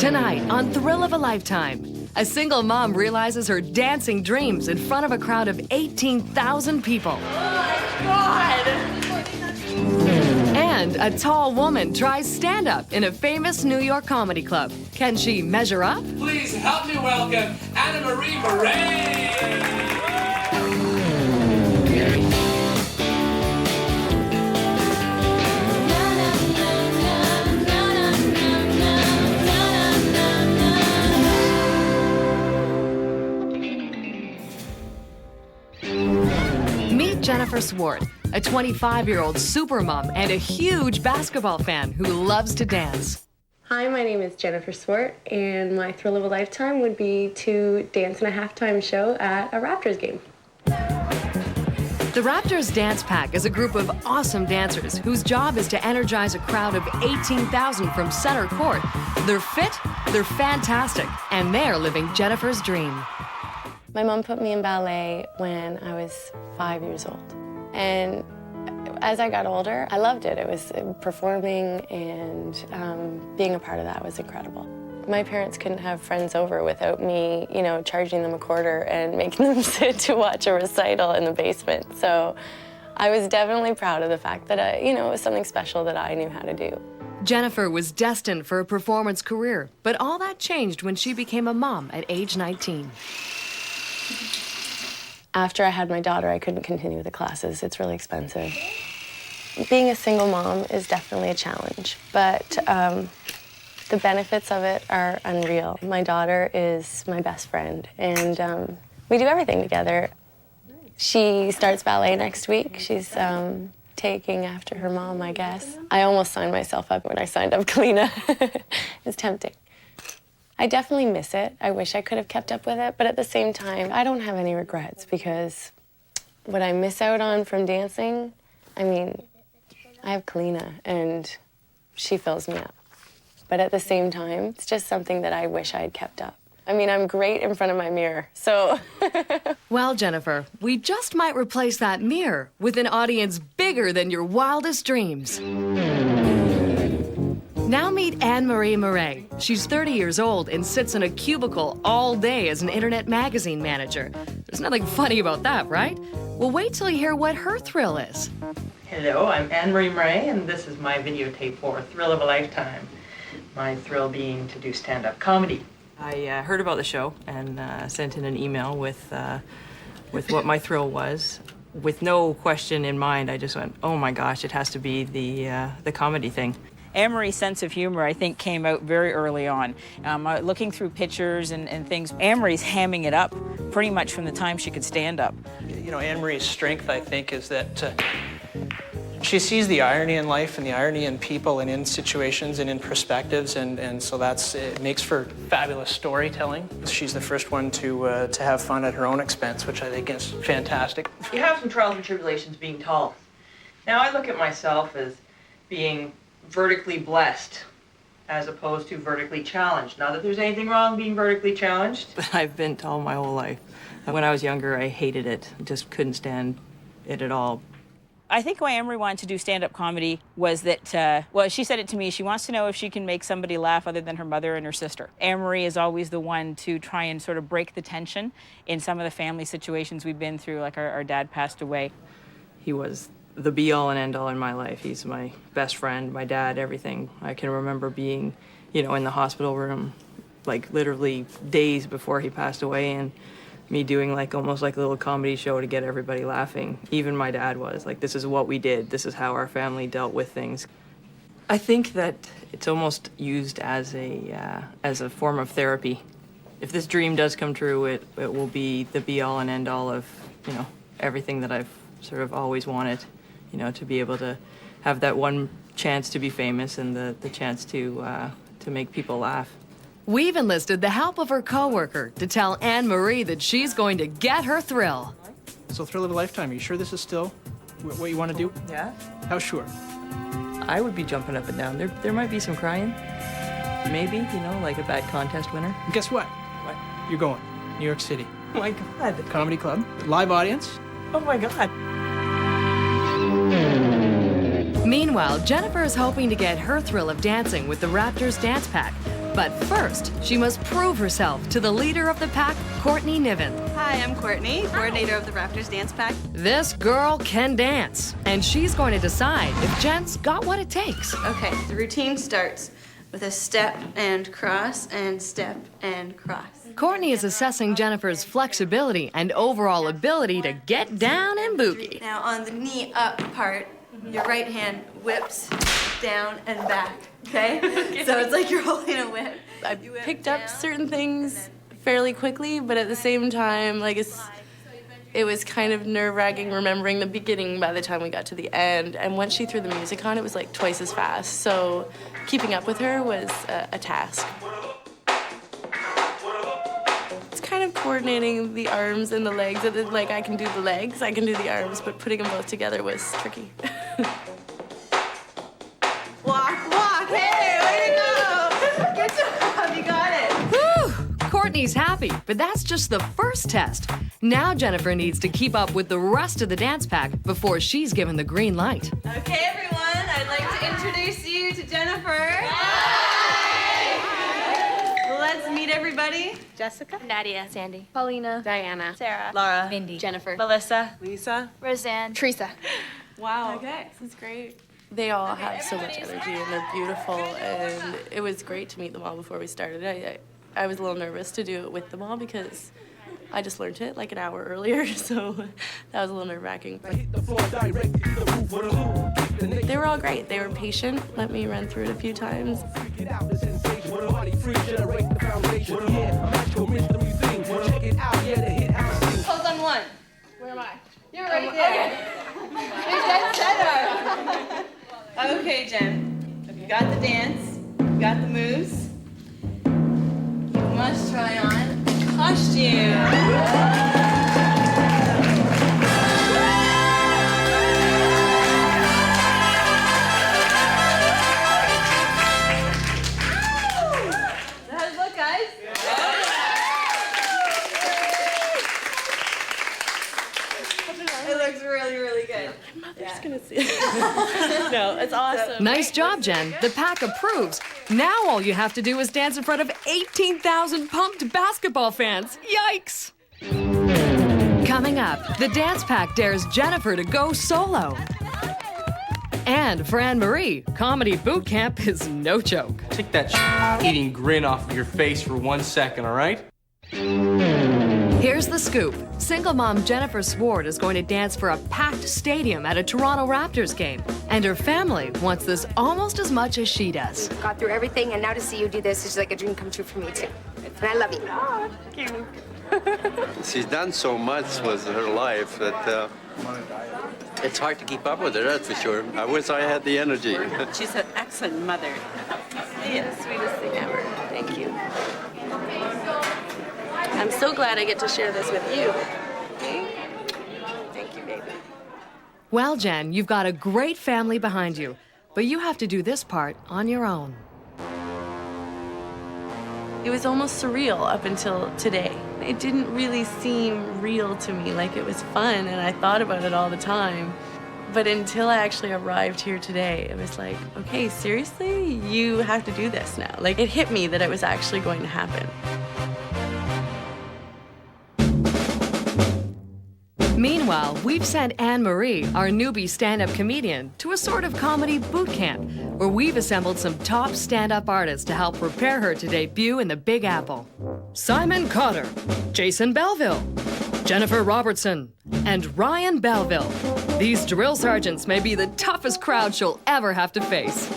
Tonight on Thrill of a Lifetime, a single mom realizes her dancing dreams in front of a crowd of 18,000 people. Oh my God! And a tall woman tries stand-up in a famous New York comedy club. Can she measure up? Please help me welcome Anna Marie Murray. Meet Jennifer Swart, a 25-year-old supermom and a huge basketball fan who loves to dance. Hi, my name is Jennifer Swart, and my thrill of a lifetime would be to dance in a halftime show at a Raptors game. The Raptors Dance Pack is a group of awesome dancers whose job is to energize a crowd of 18,000 from center court. They're fit, they're fantastic, and they're living Jennifer's dream. My mom put me in ballet when I was 5 years old. And as I got older, I loved it. It was performing, and being a part of that was incredible. My parents couldn't have friends over without me, you know, charging them a quarter and making them sit to watch a recital in the basement. So I was definitely proud of the fact that, it was something special that I knew how to do. Jennifer was destined for a performance career, but all that changed when she became a mom at age 19. After I had my daughter, I couldn't continue the classes. It's really expensive. Being a single mom is definitely a challenge, but the benefits of it are unreal. My daughter is my best friend, and we do everything together. She starts ballet next week. She's taking after her mom, I guess. I almost signed myself up when I signed up Kalina. It's tempting. I definitely miss it. I wish I could have kept up with it, but at the same time, I don't have any regrets, because what I miss out on from dancing, I have Kalina, and she fills me up. But at the same time, it's just something that I wish I had kept up. I'm great in front of my mirror, so. Well, Jennifer, we just might replace that mirror with an audience bigger than your wildest dreams. Now meet Anne-Marie Murray. She's 30 years old and sits in a cubicle all day as an internet magazine manager. There's nothing funny about that, right? Well, wait till you hear what her thrill is. Hello, I'm Anne-Marie Murray, and this is my videotape for Thrill of a Lifetime. My thrill being to do stand-up comedy. I heard about the show and sent in an email with what my thrill was. With no question in mind, I just went, oh my gosh, it has to be the comedy thing. Anne-Marie's sense of humor, I think, came out very early on. Looking through pictures and things, Anne-Marie's hamming it up pretty much from the time she could stand up. Anne-Marie's strength, I think, is that she sees the irony in life and the irony in people and in situations and in perspectives, and so it makes for fabulous storytelling. She's the first one to have fun at her own expense, which I think is fantastic. You have some trials and tribulations being tall. Now, I look at myself as being vertically blessed as opposed to vertically challenged. Not that there's anything wrong being vertically challenged. I've been tall my whole life. When I was younger, I hated it. Just couldn't stand it at all. I think why Anne-Marie wanted to do stand-up comedy was that, she said it to me, she wants to know if she can make somebody laugh other than her mother and her sister. Anne-Marie is always the one to try and sort of break the tension in some of the family situations we've been through, like our dad passed away. He was the be-all and end-all in my life. He's my best friend, my dad, everything. I can remember being, in the hospital room, like literally days before he passed away, and me doing almost like a little comedy show to get everybody laughing. Even my dad was like, this is what we did. This is how our family dealt with things. I think that it's almost used as a form of therapy. If this dream does come true, it will be the be-all and end-all of, everything that I've sort of always wanted. To be able to have that one chance to be famous and the chance to make people laugh. We've enlisted the help of her coworker to tell Anne-Marie that she's going to get her thrill. So Thrill of a Lifetime, are you sure this is still what you want to do? Yeah. How sure? I would be jumping up and down. There might be some crying. Maybe, like a bad contest winner. And guess what? What? You're going. New York City. Oh my God. Comedy club. Live audience. Oh my God. Meanwhile, Jennifer is hoping to get her thrill of dancing with the Raptors Dance Pack. But first, she must prove herself to the leader of the pack, Courtney Niven. Hi, I'm Courtney, coordinator of the Raptors Dance Pack. This girl can dance, and she's going to decide if Jen's got what it takes. Okay, the routine starts with a step and cross and step and cross. Courtney is assessing Jennifer's flexibility and overall ability to get down and boogie. Now on the knee up part, your right hand whips down and back, okay? So it's like you're holding a whip. I picked up certain things fairly quickly, but at the same time, like it was kind of nerve-wracking remembering the beginning by the time we got to the end. And once she threw the music on, it was like twice as fast. So keeping up with her was a task. It's kind of coordinating the arms and the legs. Like I can do the legs, I can do the arms, but putting them both together was tricky. Walk, hey, way to go! Good job, you got it. Whew! Courtney's happy, but that's just the first test. Now Jennifer needs to keep up with the rest of the dance pack before she's given the green light. Okay, everyone, I'd like to introduce you to Jennifer. Let's meet everybody. Jessica, Nadia, Sandy, Paulina, Diana, Sarah, Laura, Mindy, Jennifer, Melissa, Lisa? Roseanne, Teresa. Wow. Okay, this is great. They all have so much energy and they're beautiful, and it was great to meet them all before we started. I was a little nervous to do it with them all because I just learned it like an hour earlier, so that was a little nerve-wracking. They were all great. They were patient, let me run through it a few times. Hold on one. Where am I? You're right there. You're dead center. Okay, Jen. You got the dance. You got the moves. You must try on costume. How does it look, guys? It looks really, really good. My mother's gonna see it. No, it's awesome. Nice job, Jen. The pack approves. Now all you have to do is dance in front of 18,000 pumped basketball fans. Yikes! Coming up, the dance pack dares Jennifer to go solo. And for Anne-Marie, comedy boot camp is no joke. Take that eating grin off of your face for 1 second, all right? Here's the scoop. Single mom Jennifer Swart is going to dance for a packed stadium at a Toronto Raptors game. And her family wants this almost as much as she does. Got through everything, and now to see you do this is like a dream come true for me, too. And I love you. She's done so much with her life that it's hard to keep up with her, that's for sure. I wish I had the energy. She's an excellent mother. Yeah, the sweetest thing ever. Thank you. I'm so glad I get to share this with you. Thank you, baby. Well, Jen, you've got a great family behind you, but you have to do this part on your own. It was almost surreal up until today. It didn't really seem real to me, like it was fun, and I thought about it all the time. But until I actually arrived here today, it was like, okay, seriously? You have to do this now. Like, it hit me that it was actually going to happen. Meanwhile, we've sent Anne-Marie, our newbie stand-up comedian, to a sort of comedy boot camp where we've assembled some top stand-up artists to help prepare her to debut in the Big Apple. Simon Cotter, Jason Belleville, Jennifer Robertson, and Ryan Belleville. These drill sergeants may be the toughest crowd she'll ever have to face.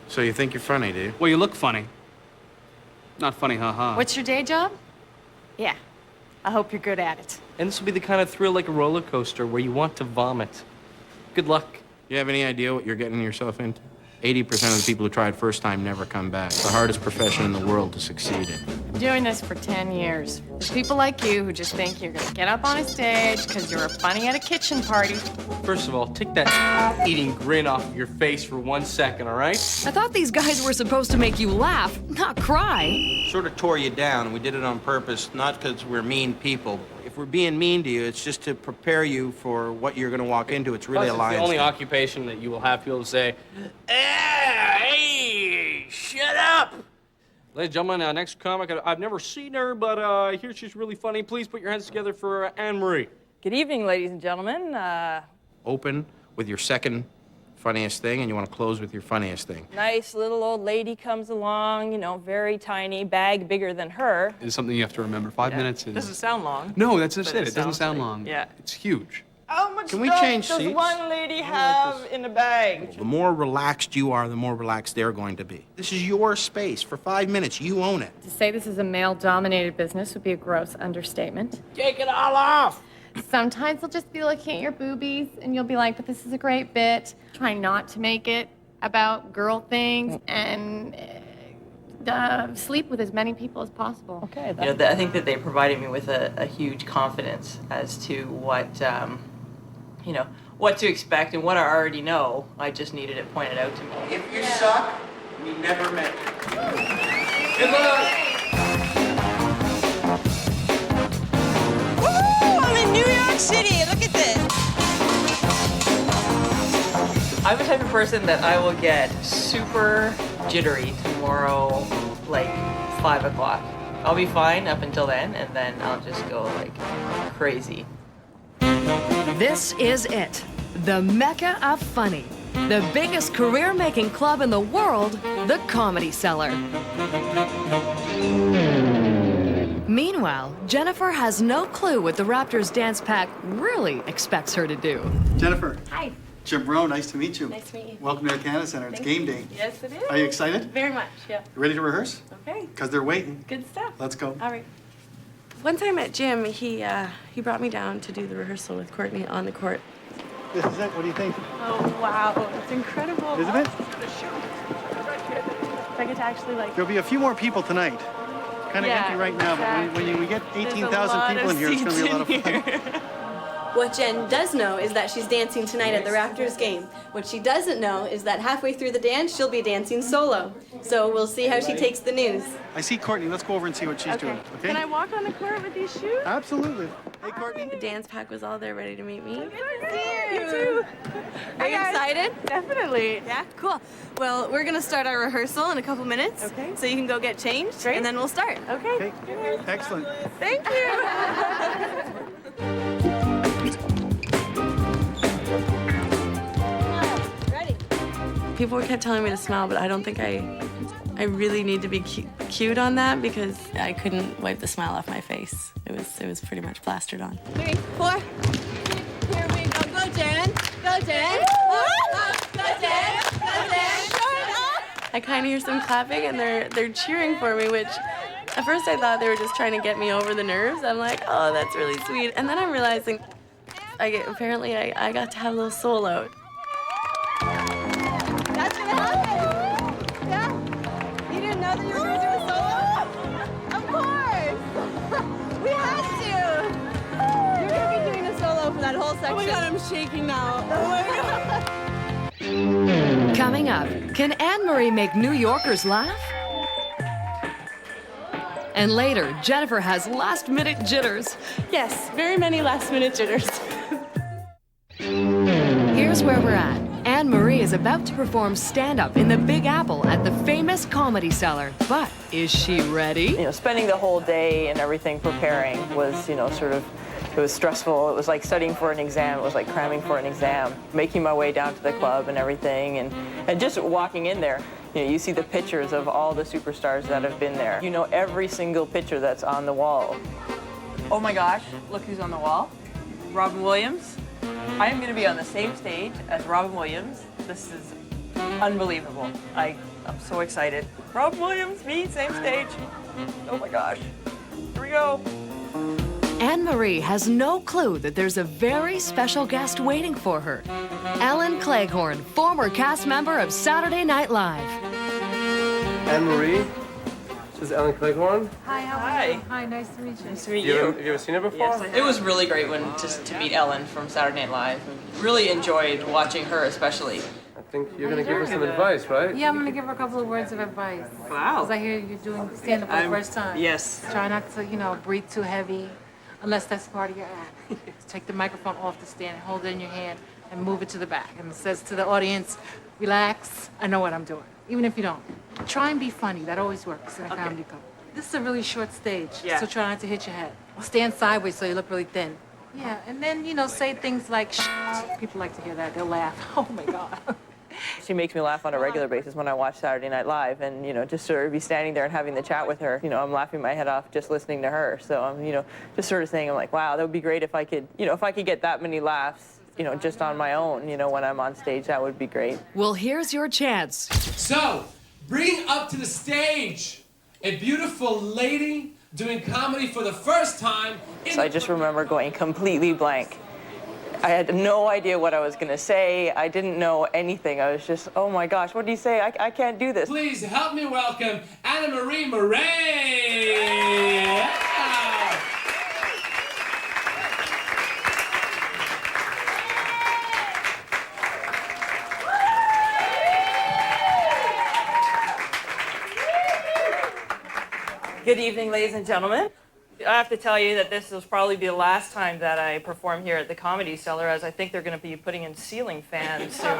So you think you're funny, do you? Well, you look funny. Not funny, haha. What's your day job? Yeah. I hope you're good at it. And this will be the kind of thrill like a roller coaster where you want to vomit. Good luck. You have any idea what you're getting yourself into? 80% of the people who try it first time never come back. It's the hardest profession in the world to succeed in. Doing this for 10 years. There's people like you who just think you're gonna get up on a stage because you were funny at a kitchen party. First of all, take that eating grin off of your face for 1 second, all right? I thought these guys were supposed to make you laugh, not cry. Sort of tore you down. We did it on purpose, not because we're mean people. If we're being mean to you, it's just to prepare you for what you're going to walk into. It's really Plus, a lion's it's the only den. occupation that you will have people say, hey, shut up! Ladies and gentlemen, next comic, I've never seen her, but I hear she's really funny. Please put your hands together for Anne-Marie. Good evening, ladies and gentlemen. Open with your second funniest thing, and you want to close with your funniest thing. Nice little old lady comes along, you know, very tiny, bag bigger than her. It's something you have to remember. 5 minutes is... Doesn't sound long. No, that's just but it. It doesn't sound like- long. Yeah. It's huge. How much Can we stuff change does seats? one lady have in a bag? The more relaxed you are, the more relaxed they're going to be. This is your space. For 5 minutes, you own it. To say this is a male-dominated business would be a gross understatement. Take it all off! Sometimes they'll just be looking at your boobies, and you'll be like, but this is a great bit. Try not to make it about girl things, and sleep with as many people as possible. Okay. You know, I think that they provided me with a huge confidence as to what, you know, what to expect and what I already know. I just needed it pointed out to me. If you suck, we never met you. Good luck! Woo! I'm in New York City. Look at this. I'm the type of person that I will get super jittery tomorrow, like 5 o'clock. I'll be fine up until then, and then I'll just go like crazy. This is it, the Mecca of Funny. The biggest career-making club in the world, the Comedy Cellar. Meanwhile, Jennifer has no clue what the Raptors dance pack really expects her to do. Jennifer. Hi. Jim Rowe, nice to meet you. Nice to meet you. Welcome to the Canada Center. It's game day. Yes, it is. Are you excited? Very much, yeah. You ready to rehearse? Okay. Because they're waiting. Good stuff. Let's go. All right. Once I met Jim, he brought me down to do the rehearsal with Courtney on the court. This is it. What do you think? Oh, wow. It's incredible. Isn't it? If I get to actually, like... There'll be a few more people tonight. Kind of Yeah, empty right now, but when we get There's a 18,000 lot people of in here, it's going to be a lot of seats in fun. What Jen does know is that she's dancing tonight at the Raptors game. What she doesn't know is that halfway through the dance, she'll be dancing solo. So we'll see how she takes the news. I see Courtney. Let's go over and see what she's doing, okay? Can I walk on the court with these shoes? Absolutely. Hey, Courtney. The dance pack was all there ready to meet me. You too. Are you excited? Definitely. Yeah, cool. Well, we're gonna start our rehearsal in a couple minutes. Okay. So you can go get changed, Great. and then we'll start. Okay. Excellent. Thank you. Ready? People kept telling me to smile, but I don't think I really need to be cute on that because I couldn't wipe the smile off my face. It was pretty much plastered on. 3, 4. Here we go. Go, Jen. Go, Jen. Go, Jen. Go, Jen. I kind of hear some clapping and they're cheering for me, which at first I thought they were just trying to get me over the nerves. I'm like, oh, that's really sweet. And then I'm realizing apparently I got to have a little soul out. That's gonna happen. Yeah? You didn't know that you were gonna do a solo? Of course. We had to. You're gonna be doing a solo for that whole section. Oh my God, I'm shaking now. Oh my God. Coming up, can Anne-Marie make New Yorkers laugh? And later, Jennifer has last-minute jitters. Yes, very many last-minute jitters. Here's where we're at. Anne-Marie is about to perform stand-up in the Big Apple at the famous Comedy Cellar. But is she ready? You know, spending the whole day and everything preparing was, you know, sort of, it was stressful. It was like studying for an exam. It was like cramming for an exam. Making my way down to the club and everything, and just walking in there, you know, you see the pictures of all the superstars that have been there. You know every single picture that's on the wall. Oh my gosh, look who's on the wall. Robin Williams. I am going to be on the same stage as Robin Williams. This is unbelievable. I'm so excited. Robin Williams, me, same stage. Oh my gosh. Here we go. Anne-Marie has no clue that there's a very special guest waiting for her. Ellen Cleghorn, former cast member of Saturday Night Live. Anne-Marie, this is Ellen Cleghorn. Hi, how are you? Hi, nice to meet you. Nice to meet Have you ever seen her before? Yes, it was really great to meet Ellen from Saturday Night Live. Really enjoyed watching her, especially. I think you're going to give her some advice, right? Yeah, I'm gonna give her a couple of words of advice. Wow. Because I hear you're doing stand-up for the first time. Yes. Try not to, breathe too heavy, unless that's part of your act. Take the microphone off the stand, hold it in your hand, and move it to the back. And it says to the audience, relax, I know what I'm doing, even if you don't. Try and be funny. That always works in a comedy club. This is a really short stage, so try not to hit your head. Stand sideways so you look really thin. Yeah, and then, say things like shh. People like to hear that. They'll laugh. Oh, my God. She makes me laugh on a regular basis when I watch Saturday Night Live, and just sort of be standing there and having the chat with her. I'm laughing my head off just listening to her. So I'm, just sort of saying, I'm like, wow, that would be great if I could, if I could get that many laughs, just on my own, when I'm on stage, that would be great. Well, here's your chance. So, bring up to the stage a beautiful lady doing comedy for the first time. So I just remember going completely blank. I had no idea what I was going to say. I didn't know anything. I was just, oh my gosh, what do you say? I can't do this. Please help me welcome Anna Marie Murray. Good evening, ladies and gentlemen. I have to tell you that this will probably be the last time that I perform here at the Comedy Cellar, as I think they're going to be putting in ceiling fans soon.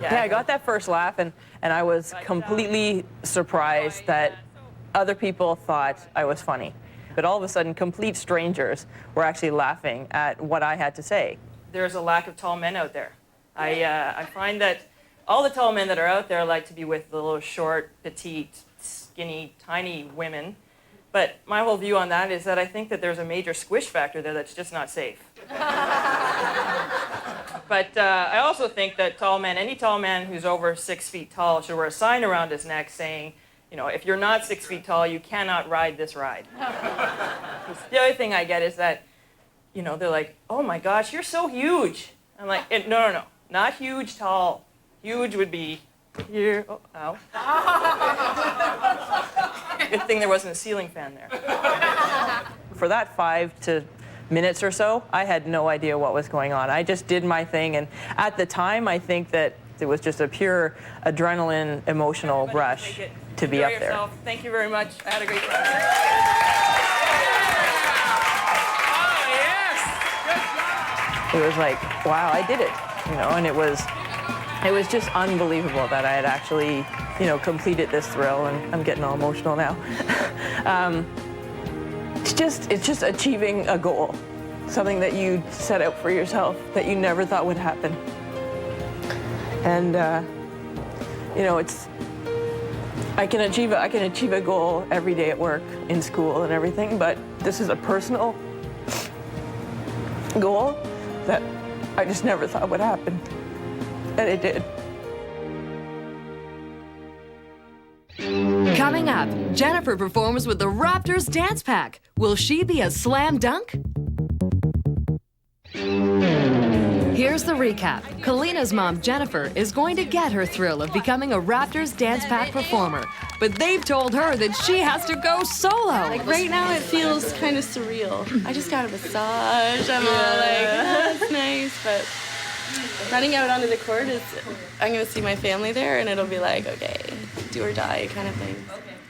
Yeah, I got that first laugh, and I was completely surprised that other people thought I was funny. But all of a sudden, complete strangers were actually laughing at what I had to say. There's a lack of tall men out there. I find that all the tall men that are out there like to be with the little short, petite, skinny, tiny women. But my whole view on that is that I think that there's a major squish factor there that's just not safe. But I also think that tall men, any tall man who's over 6 feet tall should wear a sign around his neck saying, if you're not 6 feet tall, you cannot ride this ride. The other thing I get is that, they're like, oh my gosh, you're so huge. I'm like, no, not huge, tall. Huge would be here. Oh, ow. Good thing there wasn't a ceiling fan there. For that 5 minutes or so, I had no idea what was going on. I just did my thing, and at the time, I think that it was just a pure adrenaline, emotional rush to be up there. Thank you very much. I had a great time. It was like, wow, I did it, and it was just unbelievable that I had actually, completed this thrill, and I'm getting all emotional now. It's just achieving a goal, something that you set out for yourself that you never thought would happen. And I can achieve a goal every day at work, in school, and everything, but this is a personal goal that I just never thought would happen. And it did. Coming up, Jennifer performs with the Raptors Dance Pack. Will she be a slam dunk? Here's the recap. Kalina's mom, Jennifer, is going to get her thrill of becoming a Raptors Dance Pack performer. But they've told her that she has to go solo. Like right now it feels kind of surreal. I just got a massage. I'm all like, oh, that's nice, but running out onto the court is, I'm going to see my family there, and it'll be like, okay, do or die kind of thing.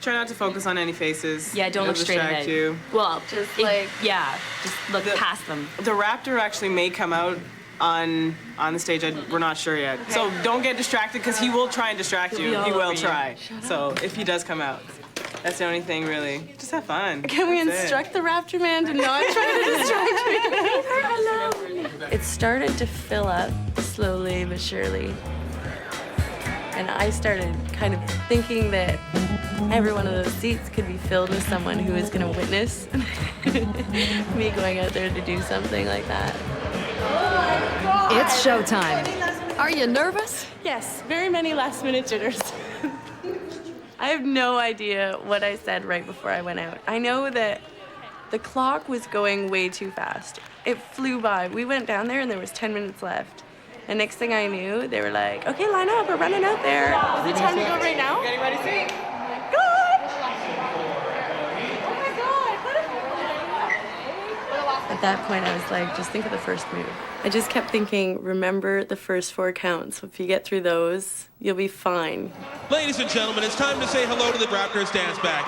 Try not to focus on any faces. Yeah, don't look straight ahead. You. Well, just just look past them. The Raptor actually may come out on the stage. We're not sure yet. Okay. So don't get distracted, because he will try and distract you. He will try. So if he does come out, that's the only thing really. Just have fun. Can we instruct the Raptor man to not try to distract me? Hello. It started to fill up slowly but surely. And I started kind of thinking that every one of those seats could be filled with someone who is going to witness me going out there to do something like that. It's showtime. Are you nervous? Yes, very many last-minute jitters. I have no idea what I said right before I went out. I know that the clock was going way too fast. It flew by. We went down there and there was 10 minutes left. And next thing I knew, they were like, okay, line up, we're running out there. Is it time to go right now? Getting ready to sing. At that point, I was like, just think of the first move. I just kept thinking, remember the first 4 counts. If you get through those, you'll be fine. Ladies and gentlemen, it's time to say hello to the Raptors Dance Pack.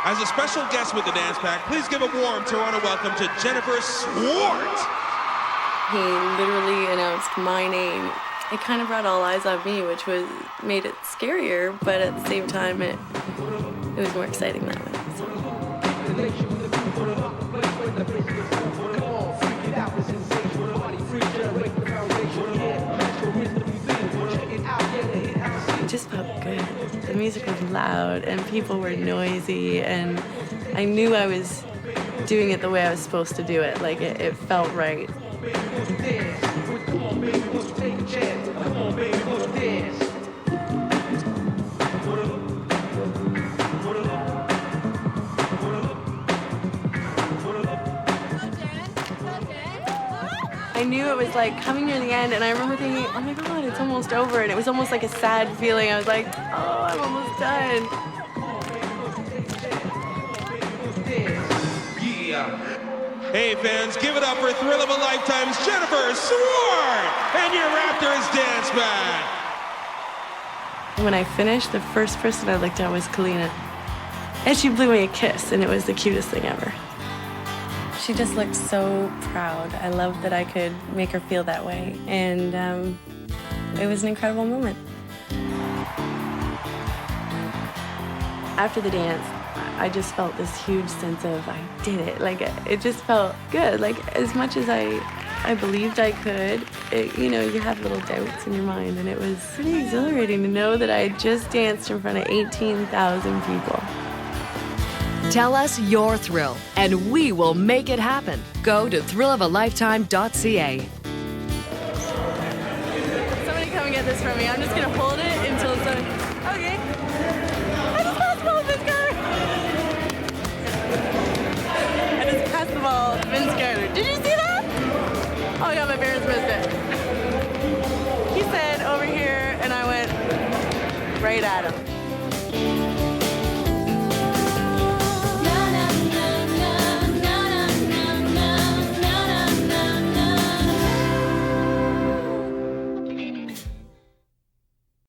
As a special guest with the Dance Pack, please give a warm Toronto welcome to Jennifer Swart. champagne literally announced my name, it kind of brought all eyes on me, which made it scarier, but at the same time, it was more exciting that way. So. It just felt good. The music was loud and people were noisy, and I knew I was doing it the way I was supposed to do it. Like it felt right. I knew it was like coming near the end, and I remember thinking, oh my God, it's almost over. And it was almost like a sad feeling. I was like, oh, I'm almost done. Hey fans, give it up for Thrill of a Lifetime's Jennifer Swart and your Raptors dance band. When I finished, the first person I looked at was Kalina. And she blew me a kiss, and it was the cutest thing ever. She just looked so proud. I loved that I could make her feel that way. And it was an incredible moment. After the dance, I just felt this huge sense of I did it. Like it just felt good. Like as much as I believed I could, you know, you have little doubts in your mind, and it was pretty exhilarating to know that I had just danced in front of 18,000 people. Tell us your thrill, and we will make it happen. Go to thrillofalifetime.ca. Somebody come and get this from me. I'm just gonna hold it until somebody. Okay. I just passed the ball to Vince Carter. I just passed the ball to Vince Carter. Did you see that? Oh yeah, my parents missed it. He said over here, and I went right at him.